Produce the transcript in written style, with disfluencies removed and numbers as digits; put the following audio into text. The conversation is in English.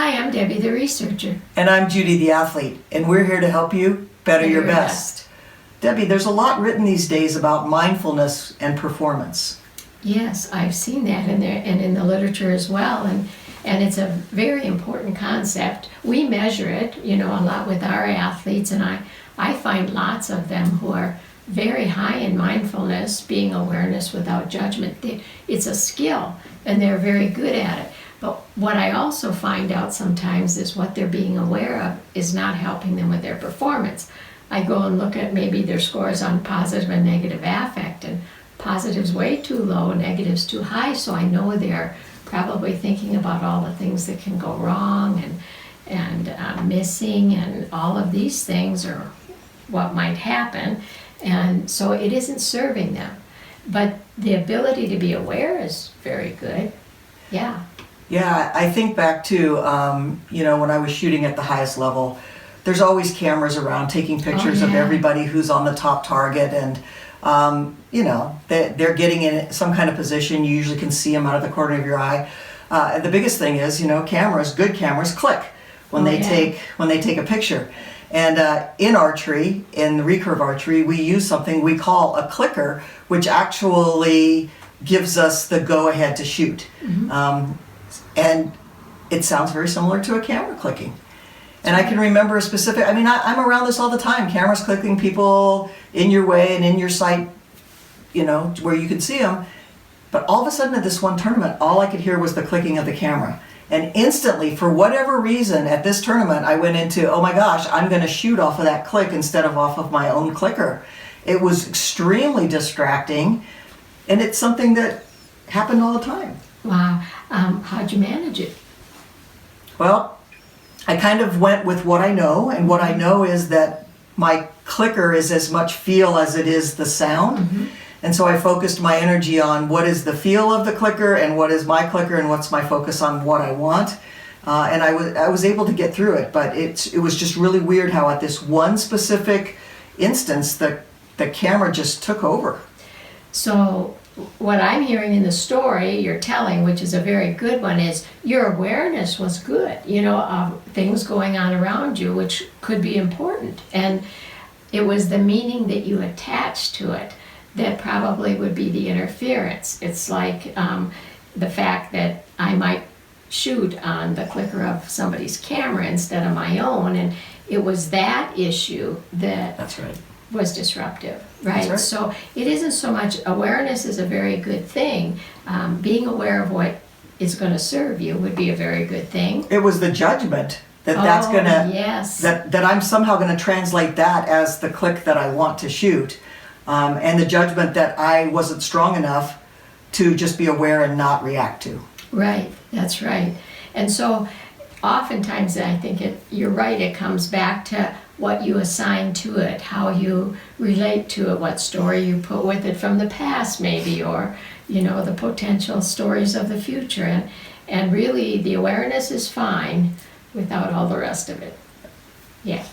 Hi, I'm Debbie, the researcher. And I'm Judy, the athlete, and we're here to help you better your best. Debbie, there's a lot written these days about mindfulness and performance. Yes, I've seen that in there and in the literature as well, and it's a very important concept. We measure it, a lot with our athletes, and I find lots of them who are very high in mindfulness, being awareness without judgment. It's a skill, and they're very good at it. But what I also find out sometimes is what they're being aware of is not helping them with their performance. I go and look at maybe their scores on positive and negative affect, and positive's way too low, negative's too high, so I know they're probably thinking about all the things that can go wrong and missing and all of these things or what might happen, and so it isn't serving them. But the ability to be aware is very good. Yeah. Yeah, I think back to, when I was shooting at the highest level, there's always cameras around taking pictures of everybody who's on the top target, and, they're getting in some kind of position. You usually can see them out of the corner of your eye. The biggest thing is, good cameras click when they take a picture. And in archery, in the recurve archery, we use something we call a clicker, which actually gives us the go-ahead to shoot. Mm-hmm. And it sounds very similar to a camera clicking. And I can remember a specific, I'm around this all the time, cameras clicking, people in your way and in your sight, where you can see them. But all of a sudden at this one tournament, all I could hear was the clicking of the camera. And instantly, for whatever reason, at this tournament, I went into, oh my gosh, I'm going to shoot off of that click instead of off of my own clicker. It was extremely distracting, and it's something that happened all the time. Wow. How'd you manage it? Well, I kind of went with what I know, and what I know is that my clicker is as much feel as it is the sound. Mm-hmm. And so I focused my energy on what is the feel of the clicker and what is my clicker and what's my focus on what I want. And I was able to get through it, but it was just really weird how at this one specific instance, the camera just took over. So what I'm hearing in the story you're telling, which is a very good one, is your awareness was good, of things going on around you, which could be important. And it was the meaning that you attached to it that probably would be the interference. It's like the fact that I might shoot on the clicker of somebody's camera instead of my own, and it was that issue that That's right. was disruptive, right? Right. So it isn't so much awareness is a very good thing. Being aware of what is going to serve you would be a very good thing. It was the judgment that's going to, that I'm somehow going to translate that as the click that I want to shoot. And the judgment that I wasn't strong enough to just be aware and not react to. Right, that's right. And so oftentimes I think you're right, it comes back to what you assign to it, how you relate to it, what story you put with it from the past maybe, or the potential stories of the future. And really the awareness is fine without all the rest of it. Yeah.